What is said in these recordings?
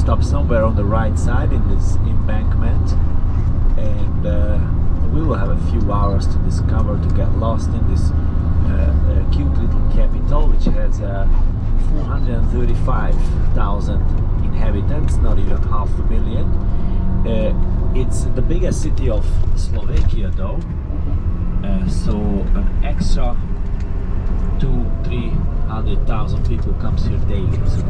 stop somewhere on the right side in this embankment, and we will have a few hours to discover, to get lost in this cute little capital, which has 435,000 inhabitants, not even 500,000. It's the biggest city of Slovakia though, so an extra 200,000–300,000 people comes here daily. So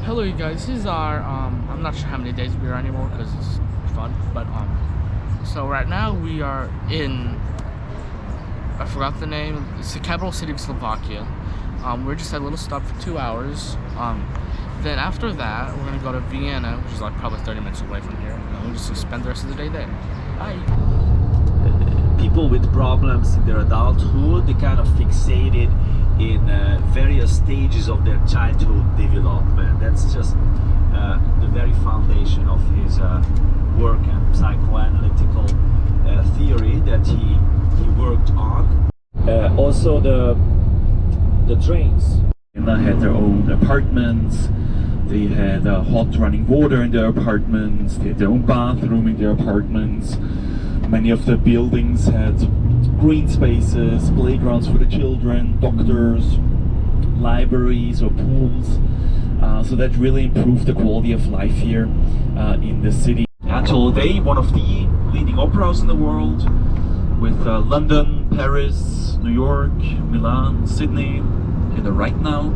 Hello you guys, this is our I'm not sure how many days we are anymore because it's fun, but so right now we are in, I forgot the name, it's the capital city of Slovakia. We're just at a little stop for 2 hours. Then after that we're gonna go to Vienna, which is like probably 30 minutes away from here, and we'll just spend the rest of the day there. Bye. People with problems in their adulthood, they kind of fixated in various stages of their childhood development. That's just the very foundation of his work and psychoanalytical theory that he worked on. Also the trains. They had their own apartments, they had hot running water in their apartments, they had their own bathroom in their apartments. Many of the buildings had green spaces, playgrounds for the children, doctors, libraries or pools. So that really improved the quality of life here in the city. Until today, one of the leading operas in the world, with London, Paris, New York, Milan, Sydney, and right now.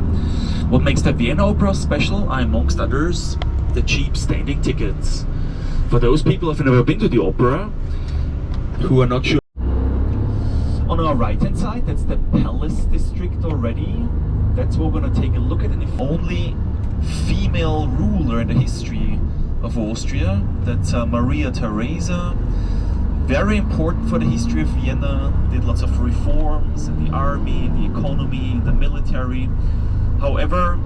What makes the Vienna Opera special are, amongst others, the cheap standing tickets. For those people who have never been to the opera, who are not sure. On our right hand side, that's the Palace District already. That's what we're going to take a look at. And the only female ruler in the history of Austria, that's Maria Theresa. Very important for the history of Vienna. Did lots of reforms in the army, in the economy, in the military. However,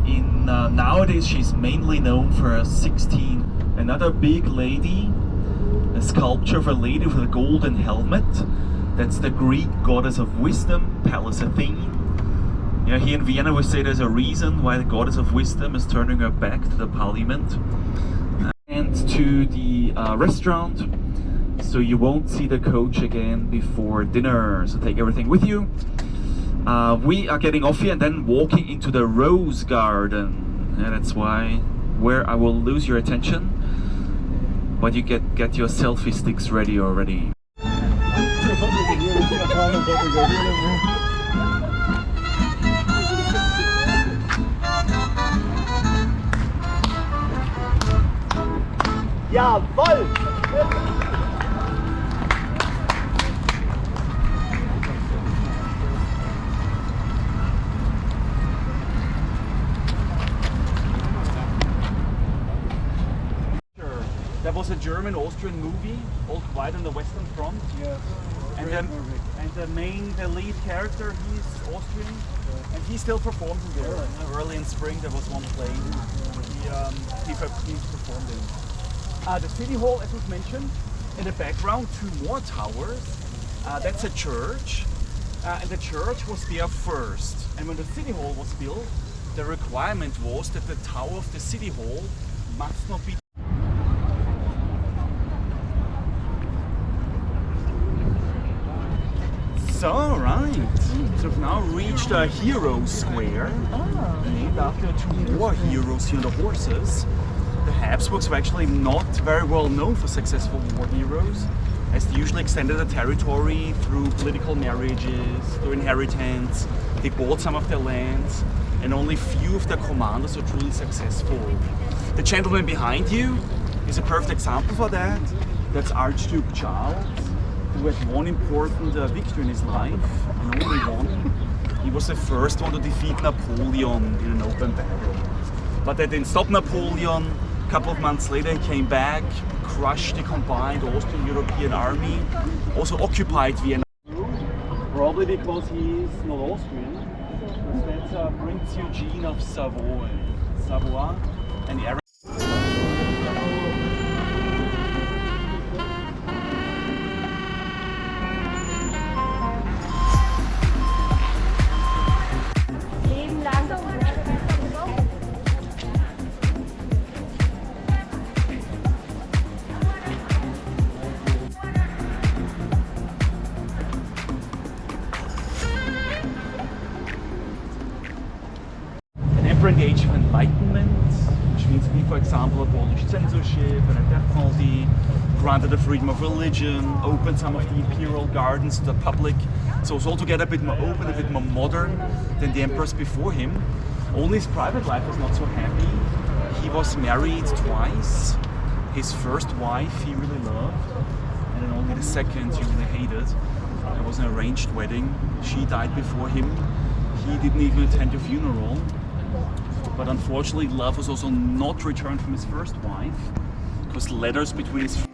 in nowadays she's mainly known for her 16. Another big lady, a sculpture of a lady with a golden helmet. That's the Greek goddess of wisdom, Pallas Athene. Yeah, here in Vienna we say there's a reason why the goddess of wisdom is turning her back to the parliament. And to the restaurant, so you won't see the coach again before dinner, so take everything with you. We are getting off here and then walking into the Rose Garden. Yeah, that's why where I will lose your attention, but you get your selfie sticks ready already. Jawohl! There was a German-Austrian movie, All Quiet on the Western Front. Yes. And the lead character, he's Austrian, and he still performs in there. Early in spring, there was one play he performed in. The city hall, as was mentioned, in the background, 2 more towers. That's a church, and the church was there first. And when the city hall was built, the requirement was that the tower of the city hall must not be. So, right. So we've now reached a hero square, named after 2 war heroes here on the horses. The Habsburgs were actually not very well known for successful war heroes, as they usually extended the territory through political marriages, through inheritance. They bought some of their lands, and only few of their commanders were truly successful. The gentleman behind you is a perfect example for that. That's Archduke Charles, who had one important victory in his life, and only one. He was the first one to defeat Napoleon in an open battle. But that didn't stop Napoleon. A couple of months later he came back, crushed the combined Austrian-European army, also occupied Vienna. Probably because he's not Austrian. That's Prince Eugene of Savoy. Savoy, and an age of enlightenment, which means we, for example, abolished censorship and a death penalty, granted the freedom of religion, opened some of the imperial gardens to the public. So it's altogether a bit more open, a bit more modern than the emperors before him. Only his private life was not so happy. He was married twice. His first wife he really loved, and then only the second he really hated. It was an arranged wedding. She died before him. He didn't even attend the funeral. But unfortunately, love was also not returned from his first wife, because letters between his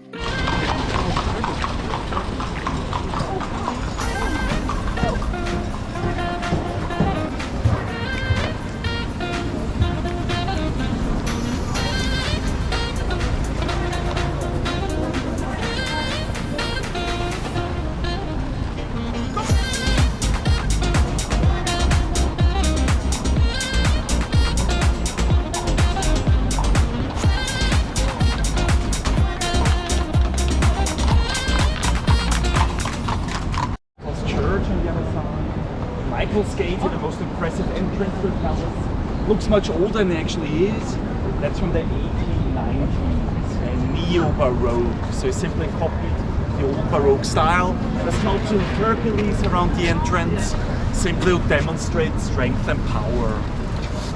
Gate, the most impressive entrance to the palace. Looks much older than it actually is. That's from the 1890s and neo-baroque, so it's simply copied the old baroque style. The sculpture of Hercules around the entrance, simply to demonstrate strength and power.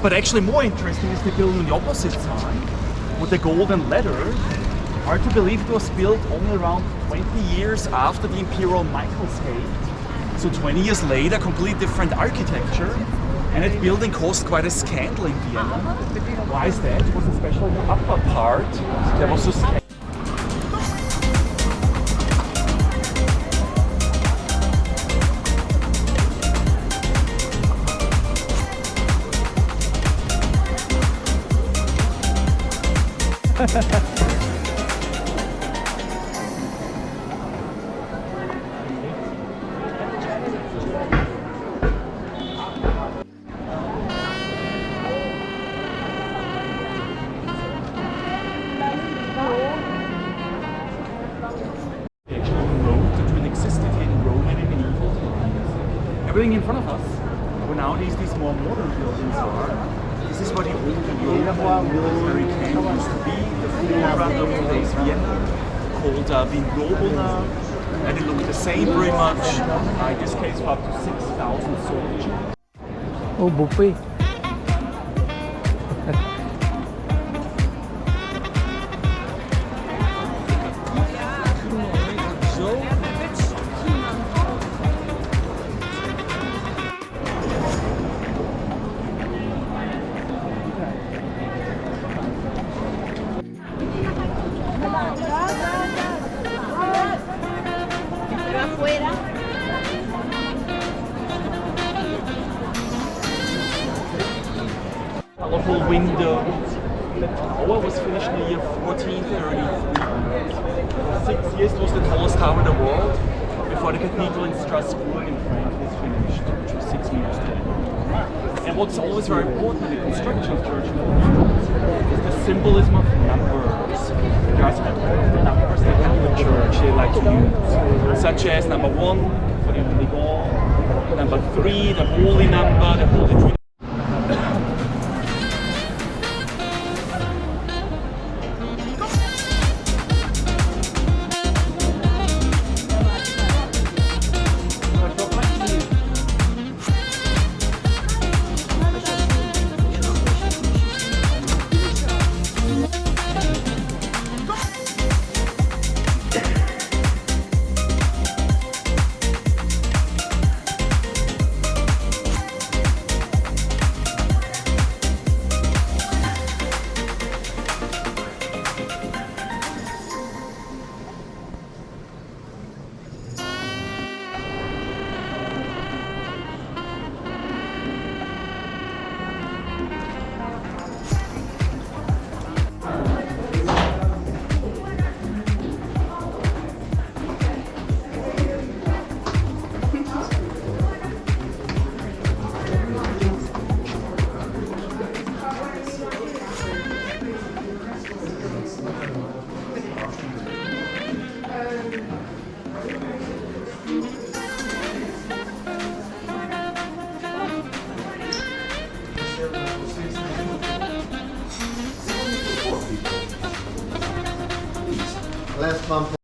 But actually more interesting is the building on the opposite side, with the golden ladder. Hard to believe it was built only around 20 years after the Imperial Michael's Gate. So 20 years later, completely different architecture, and that building caused quite a scandal in Vienna. Why is that? It was especially the upper part that was so scandalous. Everything in front of us, where nowadays these more modern buildings are, is This is where the old Roman military camp used to be. The forefront of today's Vienna, called Vienna, and it looked the same very much. In this case, for up to 6,000 soldiers. Oh, buffet. Colorful window. The tower was finished in the year 1433. 6 years it was the tallest tower in the world before the Cathedral in Strasbourg in France was finished, which was 6 meters tall. And what's always very important in the construction of churches is the symbolism of numbers. There are some numbers that have the church they like to use, such as number 1 for the Holy God, number 3 the Holy Number, the Holy Trinity. Last month.